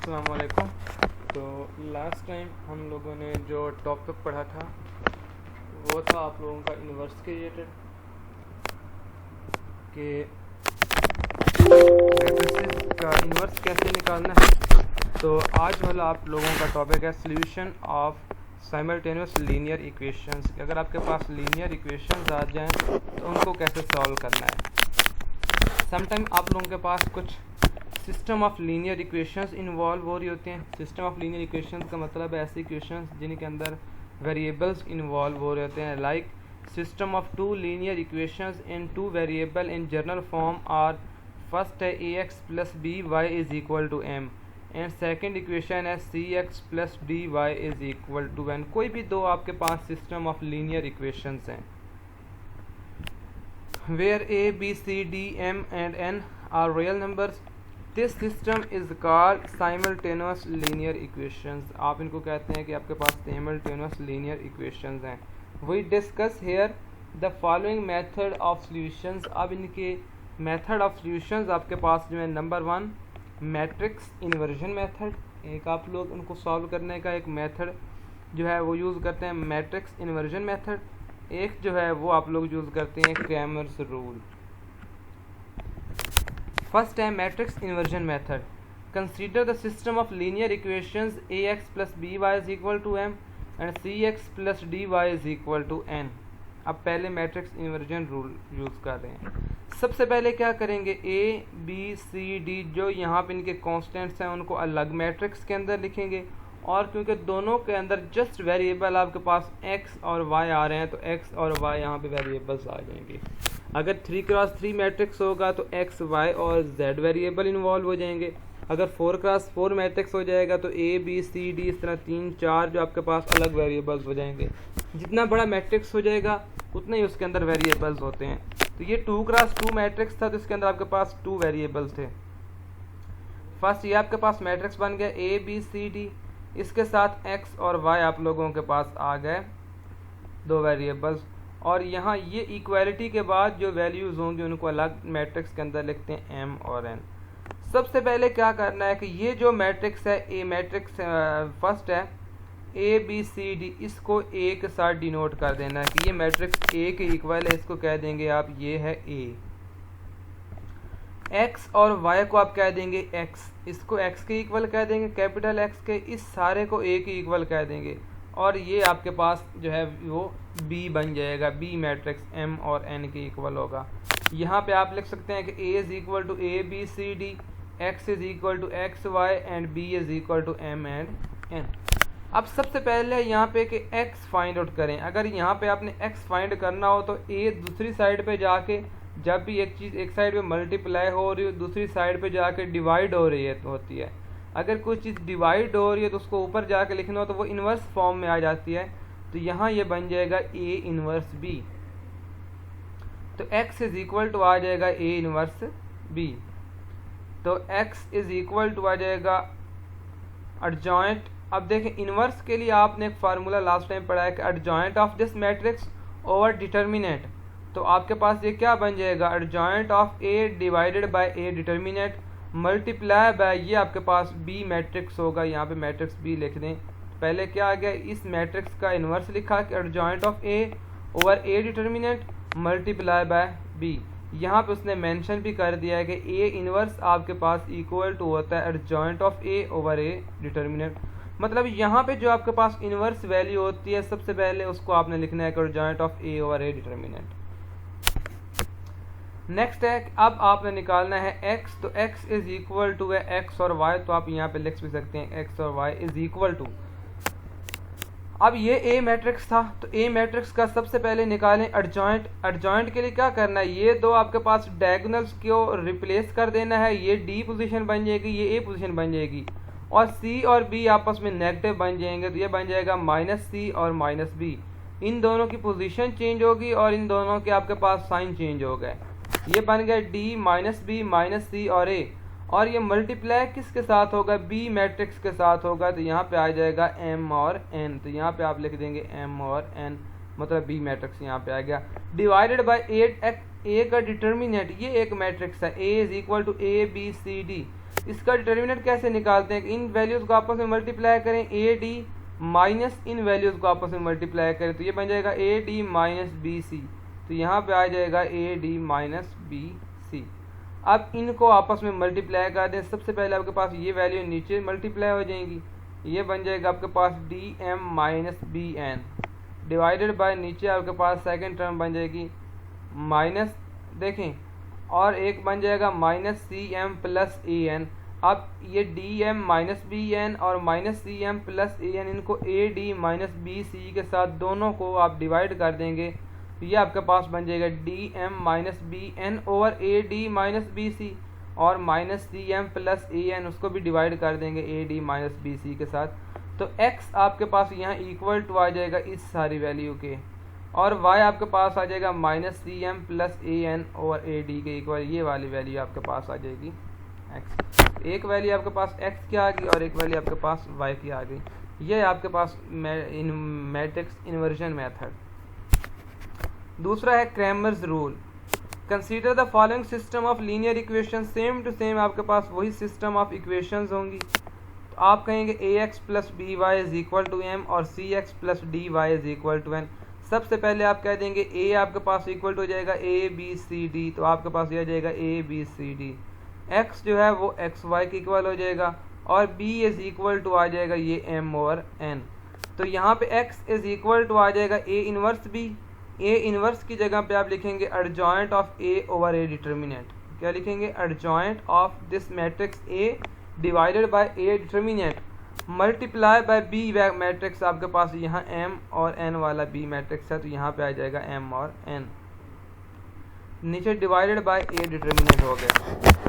अस्सलाम वालेकुम। तो लास्ट टाइम हम लोगों ने जो टॉपिक पढ़ा था वो था आप लोगों का इन्वर्स के रिलेटेड कि मैट्रिसेस का इन्वर्स कैसे निकालना है। तो आज वाला आप लोगों का टॉपिक है solution of simultaneous linear equations. अगर आपके पास लीनियर इक्वेशंस आ जाएं तो उनको कैसे सॉल्व करना है। समटाइम आप लोगों के पास कुछ system of linear equations involve हो रही होती हैं। सिस्टम ऑफ लीनियर इक्वेशंस का मतलब है ऐसी इक्वेशंस जिनके अंदर वेरिएबल्स इन्वॉल्व हो रहे होते हैं, like system of two linear equations in two variable in general form are first है ax plus B Y is equal to m and second equation है cx plus dy is equal to n। कोई भी दो आपके पास system of linear equations हैं where a b c d m and n are real numbers. This system is called simultaneous linear equations. आप इनको कहते हैं कि आपके पास simultaneous linear equations हैं। We discuss here the following method of solutions. अब इनके method of solutions आपके पास जो है नंबर 1 मैट्रिक्स इन्वर्जन मेथड, एक आप लोग उनको सॉल्व करने का एक मेथड जो है वो यूज़ करते हैं मैट्रिक्स इन्वर्जन मेथड, एक जो है वो आप लोग यूज़ करते हैं क्रैमर्स रूल। फर्स्ट है matrix inversion method. Consider the system of linear equations ax plus B Y is equal to m and cx plus D Y is equal to n। अब पहले मैट्रिक्स इन्वर्जन रूल यूज़ कर रहे हैं। सबसे पहले क्या करेंगे, a b c d जो यहाँ पे इनके कॉन्स्टेंट्स हैं उनको अलग मैट्रिक्स के अंदर लिखेंगे, और क्योंकि दोनों के अंदर जस्ट वेरिएबल आपके पास x और y आ रहे हैं तो x और y यहाँ पे वेरिएबल्स आ जाएंगे। अगर 3x3 मैट्रिक्स होगा तो x, y और z वेरिएबल इन्वॉल्व हो जाएंगे। अगर 4x4 मैट्रिक्स हो जाएगा तो a b c d इस तरह 3-4 जो आपके पास अलग वेरिएबल्स हो जाएंगे। जितना बड़ा मैट्रिक्स हो जाएगा उतने ही उसके अंदर वेरिएबल्स होते हैं। तो ये 2x2 मैट्रिक्स था तो इसके अंदर आपके पास 2 वेरिएबल्स थे। फर्स्ट ये आपके पास मैट्रिक्स बन गया a b c d, इसके साथ x और y आप लोगों के पास आ गए 2 वेरिएबल्स, और यहाँ ये इक्वालिटी के बाद जो वैल्यूज़ होंगी उनको अलग मैट्रिक्स के अंदर लिखते हैं m और n। सबसे पहले क्या करना है कि ये जो मैट्रिक्स है ए मैट्रिक्स फर्स्ट है a b c d, इसको a के साथ डिनोट कर देना है कि ये मैट्रिक्स a के इक्वल है, इसको कह देंगे आप ये है a। x और y को आप कह देंगे x, इसको x के इक्वल कह देंगे कैपिटल X के, इस सारे को a के इक्वल कह देंगे, और ये आपके पास जो है वो b बन जाएगा। b मैट्रिक्स m और n के इक्वल होगा। यहाँ पे आप लिख सकते हैं कि a is equal to a b c d, x is equal to x y and b is equal to m and n। अब सबसे पहले यहाँ पे कि x फाइंड आउट करें। अगर यहाँ पे आपने x फाइंड करना हो तो a दूसरी साइड पे जाके, जब भी एक चीज़ एक साइड पे मल्टीप्लाई हो रही हो दूसरी साइड पे जाके डिवाइड हो रही है तो होती है। अगर कोई चीज़ डिवाइड हो रही है तो उसको ऊपर जाके लिखना हो तो वो इन्वर्स फॉर्म में आ जाती है। तो यहाँ ये बन जाएगा a इन्वर्स b, तो x इज इक्वल टू आ जाएगा a इन्वर्स b। तो x इज इक्वल टू आ जाएगा एडजॉइंट। अब देखें इन्वर्स के लिए आपने एक फार्मूला लास्ट टाइम पढ़ा है कि adjoint of this matrix over determinant. तो आपके पास ये क्या बन जाएगा, adjoint of a divided by a determinant multiply bye ये आपके पास b मैट्रिक्स होगा। यहाँ पे मैट्रिक्स b लिख दें। पहले क्या आ गया, इस मैट्रिक्स का इन्वर्स लिखा कि adjoint of a over a determinant multiply bye b। यहाँ पे उसने मेंशन भी कर दिया है कि a इन्वर्स आपके पास इक्वल टू होता है adjoint of a over a determinant. मतलब यहाँ पे जो आपके पास इन्वर्स वैल्यू होती है सबसे पहले उसको आपने लिखना है adjoint of a over a determinant. Next है अब आपने निकालना है x, तो x इज इक्वल टू है x और y, तो आप यहाँ पे लिख भी सकते हैं x और y इज इक्वल टू। अब ये a मैट्रिक्स था तो a मैट्रिक्स का सबसे पहले निकालें एडजॉइंट। एडजॉइंट के लिए क्या करना है, ये दो आपके पास डायगोनल्स को रिप्लेस कर देना है, ये d पोजीशन बन जाएगी ये a पोजीशन बन जाएगी, और c और b आपस में नेगेटिव बन जाएंगे तो ये बन जाएगा -c और -b। इन दोनों की पोजीशन चेंज होगी और इन दोनों के आपके पास साइन चेंज हो गए। ये बन गया d -b -c और a, और ये मल्टीप्लाई किसके साथ होगा, b मैट्रिक्स के साथ होगा, तो यहाँ पे आ जाएगा m और n। तो यहाँ पे आप लिख देंगे m और n, मतलब b मैट्रिक्स यहाँ पे आ गया। डिवाइडेड बाय a का डिटर्मिनेंट, ये एक मैट्रिक्स है a is equal to a b c d, इसका डिटर्मिनेंट कैसे निकालते हैं, इन वैल्यूज़ को आपस में मल्टीप्लाई करें, ए डी माइनस इन वैल्यूज़ को आपस में मल्टीप्लाई करें तो ये बन जाएगा A D minus B C. तो यहाँ पे आ जाएगा A D minus B C. अब इनको आपस में मल्टीप्लाई कर दें। सबसे पहले आपके पास ये वैल्यू नीचे मल्टीप्लाई हो जाएंगी, ये बन जाएगा आपके पास D M minus B N divided by नीचे आपके पास सेकंड टर्म बन जाएगी माइनस, देखें, और एक बन जाएगा minus C M plus A N. अब ये D M minus B N और minus C M plus A N, इनको A D minus B C के साथ दोनों को आप डिवाइड कर देंगे तो ये आपके पास बन जाएगा D M minus B N over A D minus B C, और minus C M plus A N उसको भी डिवाइड कर देंगे A D minus B C के साथ। तो x आपके पास यहाँ इक्वल टू आ जाएगा इस सारी वैल्यू के, और y आपके पास आ जाएगा minus C M plus A N over A D के इक्वल, ये वाली वैल्यू आपके पास आ जाएगी x। एक वैल्यू आपके पास x की आ गई और एक वैल्यू आपके पास y की आ गई। ये आपके पास मैट्रिक्स इन्वर्जन मेथड। दूसरा है Cramer's rule. Consider the following system of linear equation, same to same आपके पास वही सिस्टम ऑफ इक्वेशंस होंगी। तो आप कहेंगे A X plus B Y is equal to M और C X plus D Y is equal to N. सबसे पहले आप कह देंगे ए आपके पास इक्वल टू हो जाएगा ए बी सी डी, तो आपके पास ये आ जाएगा A B C D. X जो है वो एक्स वाई के इक्वल हो जाएगा और बी इज इक्वल टू आ जाएगा ये एम ओवर एन। तो यहाँ पे एक्स इज इक्वल टू आ जाएगा A inverse B. A inverse की जगह पे आप लिखेंगे adjoint of A over A determinant. क्या लिखेंगे, adjoint of this matrix A divided by A determinant multiply by B matrix. आपके पास यहाँ एम और एन वाला बी मैट्रिक्स है तो यहाँ पे आ जाएगा एम और एन, नीचे डिवाइडेड बाय ए डिटर्मिनेंट हो गया।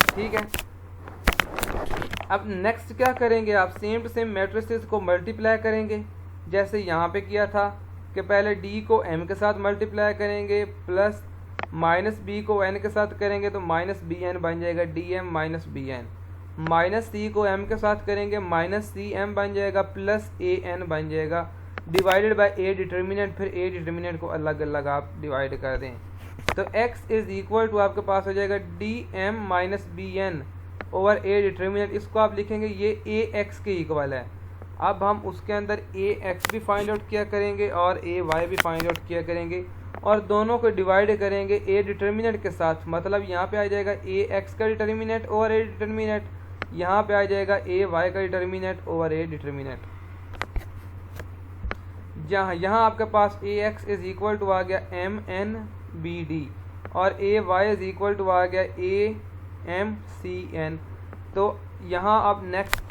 ठीक है, अब नेक्स्ट क्या करेंगे, आप सेम टू सेम मैट्रिसेस को मल्टीप्लाई करेंगे जैसे यहाँ पे किया था कि पहले d को m के साथ मल्टीप्लाई करेंगे प्लस माइनस b को n के साथ करेंगे तो माइनस बी एन बन जाएगा dm minus B N, minus c को m के साथ करेंगे माइनस सी एम बन जाएगा प्लस ए एन बन जाएगा डिवाइडेड बाय ए डिटर्मिनेंट। फिर ए डिटर्मिनेंट को अलग अलग आप डिवाइड कर दें तो x इज इक्वल टू आपके पास हो जाएगा dm minus B N over A determinant. इसको आप लिखेंगे ये ए एक्स के इक्वल है। अब हम उसके अंदर ए एक्स भी फाइंड आउट किया करेंगे और ए वाई भी फाइंड आउट किया करेंगे और दोनों को डिवाइड करेंगे ए डिटर्मिनेंट के साथ। मतलब यहाँ पे आ जाएगा ए एक्स का डिटर्मिनेंट ओवर ए डिटर्मिनेंट, यहाँ पे आ जाएगा ए वाई का डिटर्मिनेंट ओवर ए डिटर्मिनेंट। जहाँ यहाँ आपके पास A x is equal to आ गया एम एन बी डी और ए वाई इज इक्वल टू आ गया ए एम सी एन। तो यहाँ अब नेक्स्ट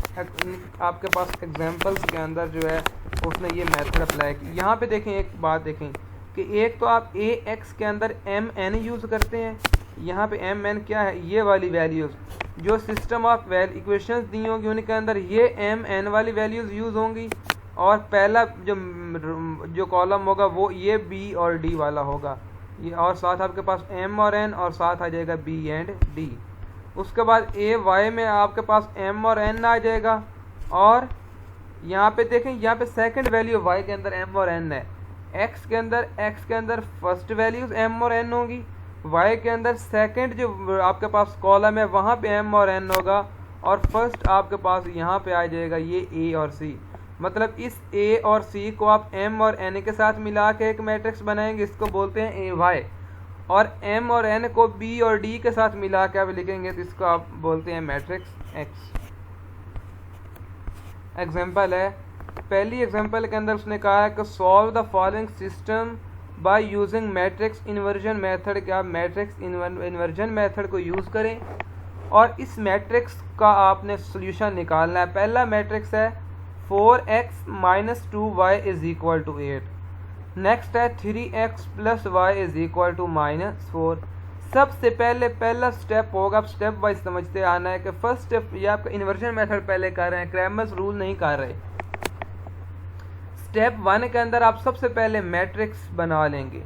आपके पास एग्जांपल्स के अंदर जो है उसने ये मेथड अप्लाई की। यहाँ पे देखें, एक बात देखें कि एक तो आप ए एक्स के अंदर एम एन यूज़ करते हैं, यहाँ पे एम एन क्या है, ये वाली वैल्यूज़ जो सिस्टम ऑफ इक्वेशंस दी होंगी उनके अंदर ये एम एन वाली वैल्यूज़ यूज़ होंगी और पहला जो कॉलम होगा वो ये बी और डी वाला होगा ये, और साथ आपके पास एम और एन और साथ आ जाएगा बी एंड डी। उसके बाद ए वाई में आपके पास एम और एन आ जाएगा और यहाँ पे देखें, यहाँ पे सेकंड वैल्यू वाई के अंदर एम और एन है, एक्स के अंदर फर्स्ट वैल्यूज एम और एन होगी, वाई के अंदर सेकंड जो आपके पास कॉलम है वहाँ पे एम और एन होगा और फर्स्ट आपके पास यहाँ पे आ जाएगा ये ए और सी। मतलब इस ए और सी को आप एम और एन के साथ मिला के एक मैट्रिक्स बनाएंगे, इसको बोलते हैं ए वाई, और m और n को b और d के साथ मिला के आप लिखेंगे तो इसको आप बोलते हैं मैट्रिक्स x। एग्जांपल है, पहली एग्जांपल के अंदर उसने कहा है कि solve the following system by using matrix inversion method. कि आप मैट्रिक्स इन्वर्जन मेथड को यूज़ करें और इस मैट्रिक्स का आपने सोल्यूशन निकालना है। पहला मैट्रिक्स है 4x minus 2y is equal to 8। Next है 3x plus Y is equal to -4। सबसे पहले पहला स्टेप होगा, आप स्टेप वाइज समझते आना है कि फर्स्ट स्टेप ये आपका इन्वर्जन मेथड पहले कर रहे हैं, क्रैमर्स रूल नहीं कर रहे। स्टेप 1 के अंदर आप सबसे पहले मैट्रिक्स बना लेंगे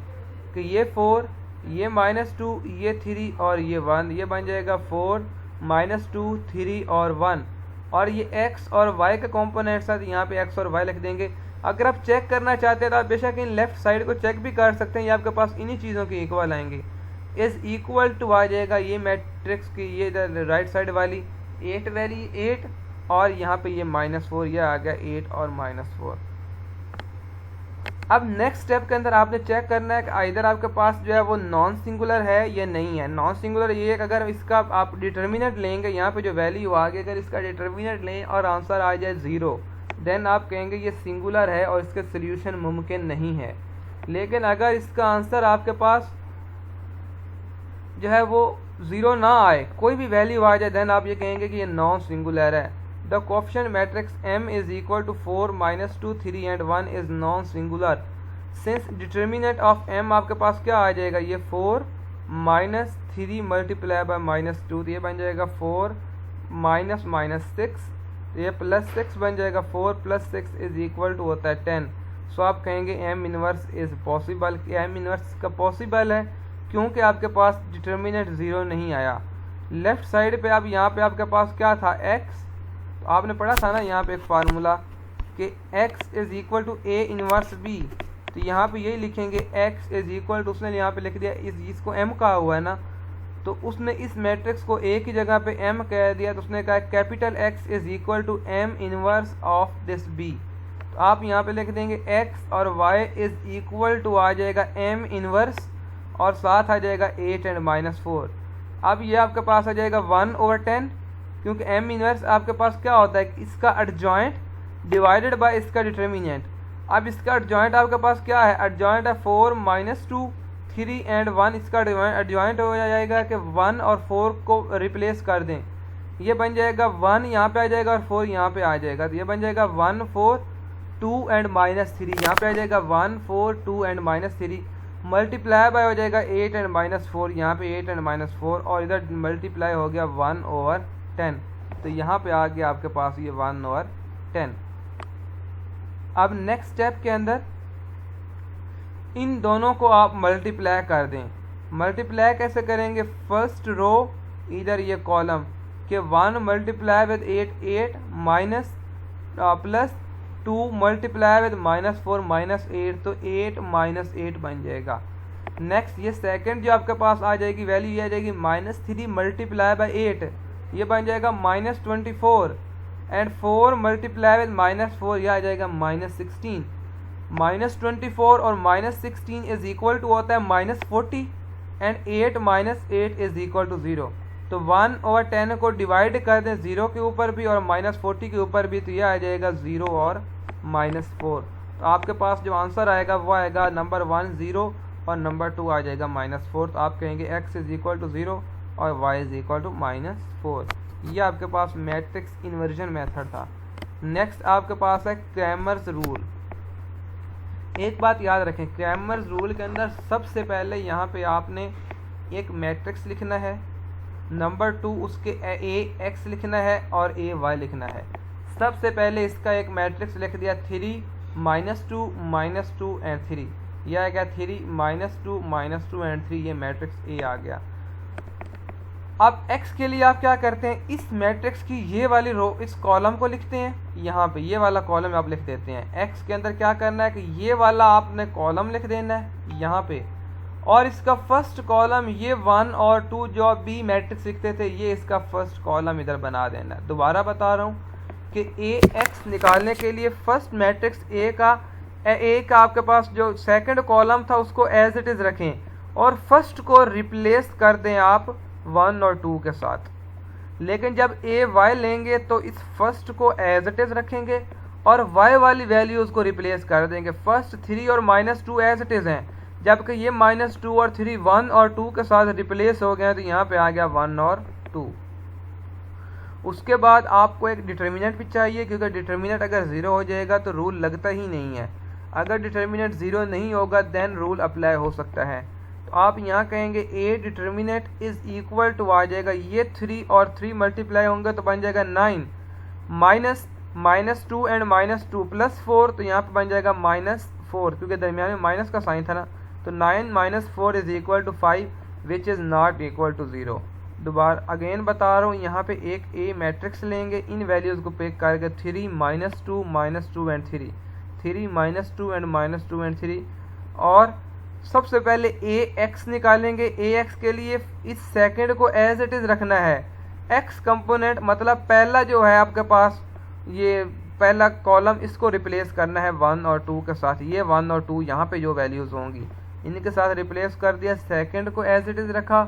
कि ये 4, ये -2, ये 3 और ये 1, ये बन जाएगा 4 -2 3 और 1, और ये x और y के कॉम्पोनेंट्स साथ यहाँ पे x और y लिख देंगे। अगर आप चेक करना चाहते हैं तो आप बेशक इन लेफ्ट साइड को चेक भी कर सकते हैं, ये आपके पास इन्हीं चीज़ों के इक्वल आएंगे। इज इक्वल टू आ जाएगा ये मैट्रिक्स की ये इधर राइट साइड वाली 8 वैल्यू 8 और यहाँ पे ये -4, ये आ गया 8 और -4। अब नेक्स्ट स्टेप के अंदर आपने चेक करना है कि इधर आपके पास जो है वो नॉन सिंगुलर है या नहीं है। नॉन सिंगुलर ये अगर इसका आप डिटर्मिनेंट लेंगे, यहाँ पे जो वैल्यू आ गई, अगर इसका डिटर्मिनेंट लें और आंसर आ जाए 0, देन आप कहेंगे ये सिंगुलर है और इसका सोल्यूशन मुमकिन नहीं है। लेकिन अगर इसका आंसर आपके पास जो है वो 0 ना आए, कोई भी वैल्यू आ जाए, देन आप ये कहेंगे कि ये नॉन सिंगुलर है। The coefficient matrix M is equal to 4, -2, 3 and 1 is non singular since determinant of M आपके पास क्या आ जाएगा, ये 4 -3 मल्टीप्लाई बाय -2, तो ये बन जाएगा 4 -6, ये +6 बन जाएगा। 4 + 6 इज इक्वल टू होता है 10। सो आप कहेंगे M इनवर्स इज पॉसिबल, कि M इनवर्स का पॉसिबल है क्योंकि आपके पास डिटर्मिनेंट 0 नहीं आया। लेफ्ट साइड पे अब यहाँ पे आपके पास क्या था, x, तो आपने पढ़ा था ना यहाँ पे एक फार्मूला कि x is equal to A inverse B, तो यहाँ पे यही लिखेंगे x इज इक्वल टू, उसने यहाँ पे लिख दिया इसको m कहा हुआ है ना, तो उसने इस मैट्रिक्स को A की जगह पे m कह दिया, तो उसने कहा capital X is equal to M inverse of this B। तो आप यहाँ पे लिख देंगे x और y इज इक्वल टू आ जाएगा m इनवर्स और साथ आ जाएगा 8 एंड -4। अब ये आपके पास आ जाएगा 1/10, क्योंकि m इनवर्स आपके पास क्या होता है, इसका एडजॉइंट डिवाइडेड बाय इसका डिटर्मिनेंट। अब इसका एडजॉइंट आपके पास क्या है, एडजॉइंट है 4 -2 3 एंड 1, इसका एडजॉइंट हो जाएगा कि 1 और 4 को रिप्लेस कर दें, ये बन जाएगा 1 यहाँ पे आ जाएगा और 4 यहाँ पे आ जाएगा, तो ये बन जाएगा 1 4 2 एंड -3, यहाँ पे आ जाएगा 1 4 2 एंड -3, मल्टीप्लाई बाय हो जाएगा 8 एंड -4, यहाँ पे 8 एंड -4 और इधर मल्टीप्लाई हो गया 1/10, तो यहाँ पे आ गया आपके पास ये 1/10। अब नेक्स्ट स्टेप के अंदर इन दोनों को आप मल्टीप्लाई कर दें। मल्टीप्लाई कैसे करेंगे, फर्स्ट रो इधर ये कॉलम के 1 multiply with 8 minus plus 2 multiply with -4 -8, तो 8 -8 बन जाएगा। नेक्स्ट ये सेकंड जो आपके पास आ जाएगी वैल्यू, ये आ जाएगी -3 मल्टीप्लाई बाय 8, ये बन जाएगा -24 एंड 4 मल्टीप्लाई विद -4, ये आ जाएगा -16। -24 और -16 इज इक्वल टू होता है -40 एंड 8 -8 इज इक्वल टू 0। तो 1/10 को डिवाइड कर दें 0 के ऊपर भी और -40 के ऊपर भी, तो यह आ जाएगा 0 और -4। तो आपके पास जो आंसर आएगा वो आएगा नंबर 1 0 और नंबर 2 आ जाएगा -4। तो आप कहेंगे x इज इक्वल टू 0 और y इज इक्वल टू -4। ये आपके पास मैट्रिक्स इन्वर्जन मेथड था। नेक्स्ट आपके पास है क्रैमर्स रूल। एक बात याद रखें, क्रैमर्स रूल के अंदर सबसे पहले यहाँ पे आपने एक मैट्रिक्स लिखना है, नंबर 2 उसके a x लिखना है और a y लिखना है। सबसे पहले इसका एक मैट्रिक्स लिख दिया 3 -2 एंड 3, यह आ गया 3 -2 एंड 3, ये मैट्रिक्स a आ गया। अब x के लिए आप क्या करते हैं, इस मैट्रिक्स की ये वाली रो इस कॉलम को लिखते हैं, यहाँ पे ये वाला कॉलम आप लिख देते हैं। x के अंदर क्या करना है कि ये वाला आपने कॉलम लिख देना है यहाँ पे, और इसका फर्स्ट कॉलम ये 1 और 2 जो आप बी मैट्रिक्स लिखते थे, ये इसका फर्स्ट कॉलम इधर बना देना है। दोबारा बता रहा हूँ कि ax निकालने के लिए फर्स्ट मैट्रिक्स a का आपके पास जो सेकंड कॉलम था उसको एज इट इज़ रखें और फर्स्ट को रिप्लेस कर दें आप 1 और 2 के साथ। लेकिन जब a y लेंगे तो इस फर्स्ट को एज इट इज़ रखेंगे और y वाली वैल्यूज़ को रिप्लेस कर देंगे। फर्स्ट 3 और -2 एज इट इज़ हैं, जबकि ये -2 और 3 1 और 2 के साथ रिप्लेस हो गए हैं, तो यहाँ पे आ गया 1 और 2। उसके बाद आपको एक डिटर्मिनेंट भी चाहिए, क्योंकि डिटर्मिनेंट अगर 0 हो जाएगा तो रूल लगता ही नहीं है। अगर डिटर्मिनेंट 0 नहीं होगा देन रूल अप्लाई हो सकता है। तो आप यहाँ कहेंगे a determinant is equal to आ जाएगा, ये 3 और 3 मल्टीप्लाई होंगे तो बन जाएगा 9 -2 एंड -2 प्लस 4, तो यहाँ पे बन जाएगा -4, क्योंकि दरमियान में माइनस का साइन था ना। तो 9 - 4 is equal to 5 which is not equal to 0। दोबारा अगेन बता रहा हूँ, यहाँ पे एक a मैट्रिक्स लेंगे, इन वैल्यूज़ को पिक करके 3 -2 एंड 3 3 -2 एंड -2 एंड 3 और सबसे पहले ए एक्स निकालेंगे। ए एक्स के लिए इस सेकंड को एज इट इज़ रखना है। एक्स कंपोनेंट मतलब पहला जो है आपके पास ये पहला कॉलम, इसको रिप्लेस करना है 1 और 2 के साथ। ये 1 और 2 यहाँ पे जो वैल्यूज़ होंगी इनके साथ रिप्लेस कर दिया। सेकंड को एज इट इज़ रखा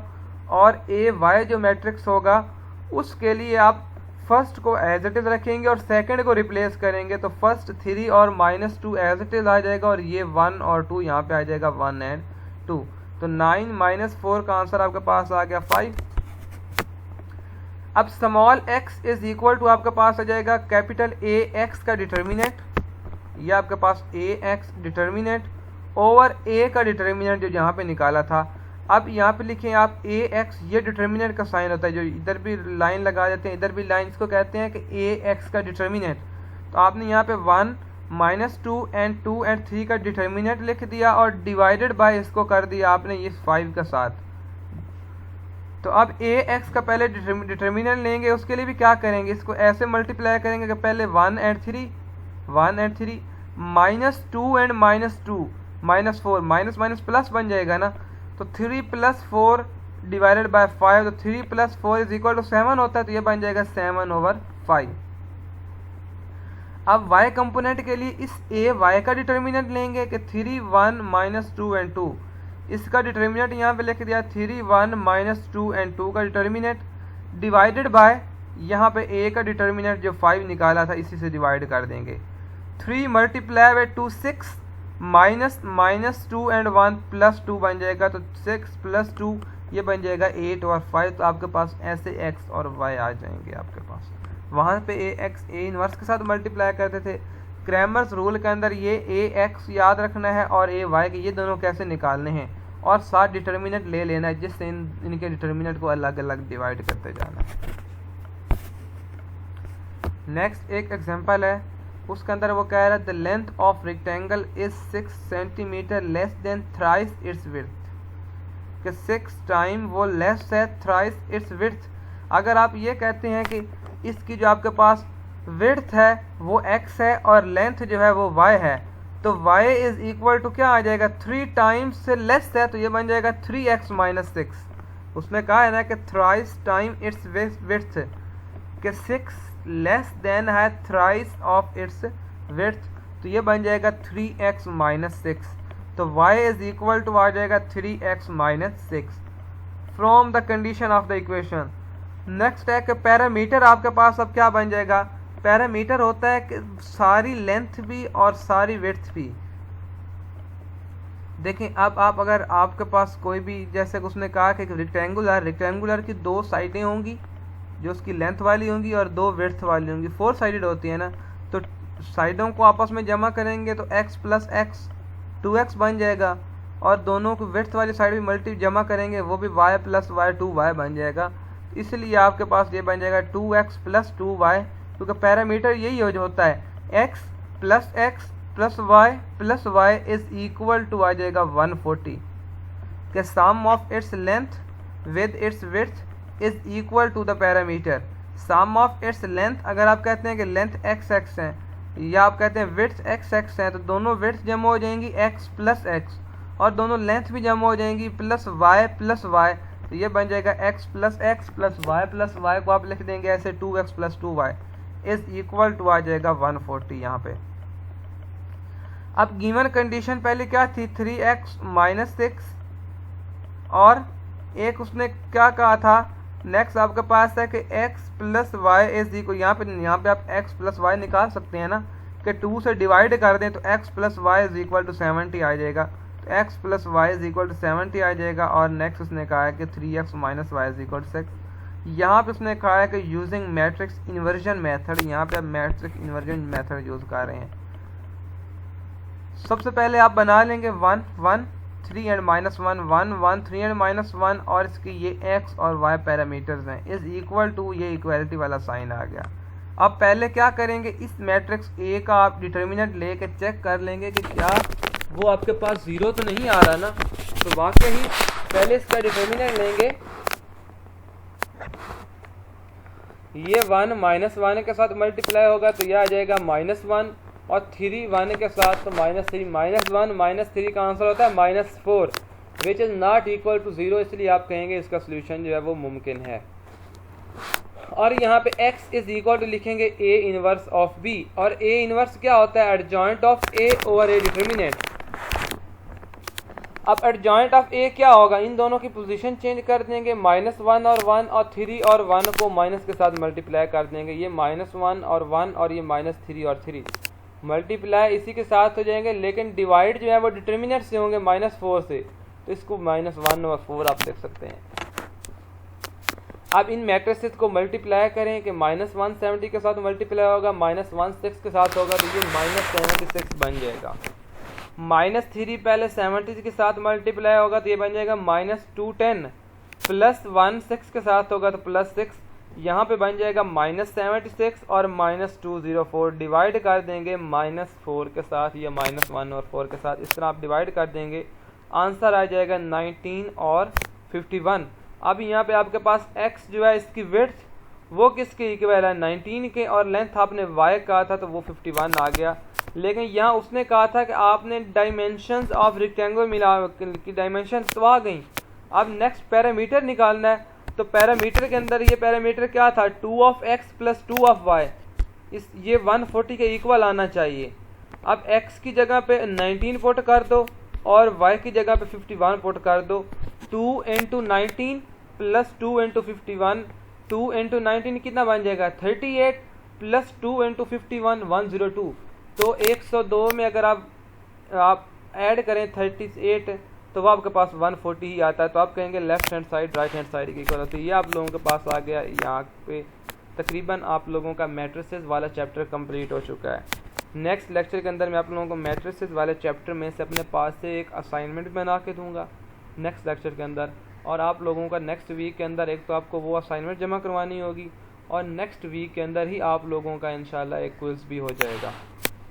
और ए वाई जो मैट्रिक्स होगा उसके लिए आप फर्स्ट को एज इट इज़ रखेंगे और सेकंड को रिप्लेस करेंगे। तो फर्स्ट 3 और -2 एज इट इज़ आ जाएगा और ये 1 और 2 यहाँ पे आ जाएगा 1 और 2। तो 9 - 4 का आंसर आपके पास आ गया 5। अब small x is equal to आपके पास आ जाएगा कैपिटल ए एक्स का डिटर्मिनेंट, ये आपके पास A X determinant over A का डिटर्मिनेंट जो यहाँ पे निकाला था। अब यहाँ पे लिखें आप ए एक्स, ये डिटर्मिनेंट का साइन होता है, जो इधर भी लाइन लगा देते हैं इधर भी लाइन, इसको कहते हैं कि ए एक्स का डिटर्मिनेंट। तो आपने यहाँ पे 1 -2 और 2 और 3 का डिटर्मिनेंट लिख दिया और डिवाइडेड बाय इसको कर दिया आपने इस 5 के साथ। तो अब ए एक्स का पहले डिटर्मिनेंट लेंगे, उसके लिए भी क्या करेंगे, इसको ऐसे मल्टीप्लाई करेंगे कि पहले 1 और 3 -2 और -2 -4 माइनस माइनस प्लस बन जाएगा ना। तो 3 + 4 डिवाइडेड बाय 5, तो 3 + 4 इज इक्वल टू 7 होता है, तो ये बन जाएगा 7/5। अब y कंपोनेंट के लिए इस ए वाई का डिटर्मिनेंट लेंगे कि 3 1 -2 और 2, इसका डिटर्मिनेंट यहाँ पे लिख दिया 3 1 -2 और 2 का डिटर्मिनेंट डिवाइडेड बाय यहाँ पे a का डिटर्मिनेंट जो 5 निकाला था इसी से डिवाइड कर देंगे। 3 × 2 6 -2 और 1 +2 बन जाएगा, तो 6 + 2 ये बन जाएगा 8 और 5। तो आपके पास ऐसे x और y आ जाएंगे आपके पास। वहाँ पे ए एक्स ए इनवर्स के साथ मल्टीप्लाई करते थे, क्रैमर्स रूल के अंदर ये ए एक्स याद रखना है और ए वाई के ये दोनों कैसे निकालने हैं और साथ डिटर्मिनेंट ले लेना है, जिससे इनके डिटर्मिनेंट को अलग अलग डिवाइड करते जाना है। नेक्स्ट एक एग्जांपल है, उसके अंदर वो कह रहा है the length of rectangle is 6 centimetre less than thrice it's width, कि 6 टाइम वो लेस है थ्राइस इट्स विड्थ। अगर आप ये कहते हैं कि इसकी जो आपके पास विड्थ है वो x है और लेंथ जो है वो y है, तो y इज इक्वल टू क्या आ जाएगा, 3 टाइम्स से लेस है, तो ये बन जाएगा 3x - 6। उसमें कहा है ना कि थ्राइस टाइम इट्स विड्थ, कि 6 लेस देन है थ्राइस ऑफ इट्स विड्थ, तो ये बन जाएगा 3x - 6। तो y इज इक्वल टू आ जाएगा 3x - 6 from the condition of the equation. Next है कि पैरामीटर आपके पास अब क्या बन जाएगा, पैरामीटर होता है कि सारी लेंथ भी और सारी विड्थ भी। देखें अब आप अगर आपके पास कोई भी, जैसे कि उसने कहा कि रेक्टेंगुलर की 2 साइडें होंगी जो उसकी लेंथ वाली होंगी और 2 विड्थ वाली होंगी, 4 साइडेड होती है ना, तो साइडों को आपस में जमा करेंगे तो x + x 2x बन जाएगा और दोनों को विड्थ वाली साइड भी जमा करेंगे वो भी y + y 2y बन जाएगा। इसलिए आपके पास ये बन जाएगा 2x + 2y, क्योंकि पैरामीटर यही होता है x + x + y is equal to आ जाएगा 140, के sum of its length with its width is equal to the parameter. Sum of its length, अगर आप कहते हैं कि लेंथ x है या आप कहते हैं विड्थ x है, तो दोनों विड्थ जमा हो जाएंगी x + x और दोनों लेंथ भी जमा हो जाएंगी +y + y, तो ये बन जाएगा x + x + y को आप लिख देंगे ऐसे 2x + 2y is equal to आ जाएगा 140 यहाँ पे। अब गिवन कंडीशन पहले क्या थी, 3x - 6 और एक उसने क्या कहा था, नेक्स्ट आपके पास है कि x + y इज इक्वल, यहाँ पे आप x + y निकाल सकते हैं ना, कि 2 से डिवाइड कर दें तो x + y is equal to 70 आ जाएगा, x + y is equal to 70 आ जाएगा। और नेक्स्ट उसने कहा है कि 3x - y is equal to 6। यहाँ पे उसने कहा है कि यूजिंग मैट्रिक्स इन्वर्जन मेथड, यहाँ पे आप मैट्रिक्स इन्वर्जन मेथड यूज़ कर रहे हैं। सबसे पहले आप बना लेंगे 1 1 3 और -1 1 1 3 और -1 और इसकी ये x और y पैरामीटर्स हैं, इज इक्वल टू ये इक्वालिटी वाला साइन आ गया। अब पहले क्या करेंगे, इस मैट्रिक्स A का आप डिटर्मिनेंट लेके चेक कर लेंगे कि क्या वो आपके पास 0 तो नहीं आ रहा ना। तो वाकई ही पहले इसका डिटर्मिनेंट लेंगे, ये 1 - 1 के साथ मल्टीप्लाई होगा तो यह आ जाएगा -1 और 3 1 के साथ तो -3 -1 -3 का आंसर होता है -4 which is not equal to 0, इसलिए आप कहेंगे इसका सोल्यूशन जो है वो मुमकिन है। और यहाँ पे x इज इक्वल टू लिखेंगे a इनवर्स ऑफ b, और a इनवर्स क्या होता है? Adjoint of a over a determinant. अब एडजॉइंट ऑफ a क्या होगा? इन दोनों की पोजीशन चेंज कर देंगे, -1 और 1 और 3 और 1 को माइनस के साथ मल्टीप्लाई कर देंगे, ये -1 और 1 और ये -3 और 3 मल्टीप्लाई इसी के साथ हो जाएंगे, लेकिन डिवाइड जो है वो डिटर्मिनेंट से होंगे -4 से, तो इसको -1 और 4 आप देख सकते हैं। अब इन मैट्रिसेस को मल्टीप्लाई करें कि -170 के साथ मल्टीप्लाई होगा, -16 के साथ होगा, तो ये -76 बन जाएगा। -3 पहले 70 के साथ मल्टीप्लाई होगा तो ये बन जाएगा -210, +16 के साथ होगा तो +6, यहाँ पे बन जाएगा -76 और -204, डिवाइड कर देंगे -4 के साथ या -1 और 4 के साथ, इस तरह आप डिवाइड कर देंगे, आंसर आ जाएगा 19 और 51। अब यहाँ पे आपके पास x जो है इसकी विड्थ वो किसके इक्वल है? 19 के, और लेंथ आपने y कहा था तो वो 51 आ गया। लेकिन यहाँ उसने कहा था कि आपने डायमेंशंस ऑफ रेक्टेंगल मिला की डायमेंशन तो आ गई। अब नेक्स्ट पैरामीटर निकालना है, तो पैरामीटर के अंदर ये पैरामीटर क्या था? 2 of x plus 2 of y, इस ये 140 के इक्वल आना चाहिए। अब x की जगह पे 19 पुट कर दो और y की जगह पे 51 पुट कर दो। 2 इंटू 19 प्लस 2 इंटू 51, 2 इंटू 19 कितना बन जाएगा? 38 प्लस 2 इंटू 51 102। तो 102 में अगर आप ऐड करें 38 तो वो आपके पास 140 ही आता है। तो आप कहेंगे left hand side right hand side की इक्वल होती है। ये आप लोगों के पास आ गया। यहाँ पे तकरीबन आप लोगों का मैट्रिसेस वाला चैप्टर कंप्लीट हो चुका है। नेक्स्ट लेक्चर के अंदर मैं आप लोगों को मैट्रिसेस वाले चैप्टर में से अपने पास से एक असाइनमेंट बना के दूंगा नेक्स्ट लेक्चर के अंदर, और आप लोगों का नेक्स्ट वीक के अंदर एक तो आपको वो असाइनमेंट जमा करवानी होगी, और नेक्स्ट वीक के अंदर ही आप लोगों का इंशाल्लाह एक क्विज़ भी हो जाएगा।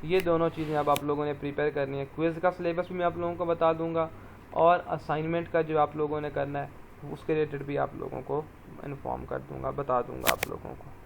ये दोनों चीज़ें अब आप लोगों ने प्रिपेयर करनी है। क्विज़ का सिलेबस भी मैं आप लोगों को बता दूंगा, और असाइनमेंट का जो आप लोगों ने करना है उसके रिलेटेड भी आप लोगों को इन्फॉर्म कर दूंगा, बता दूंगा आप लोगों को।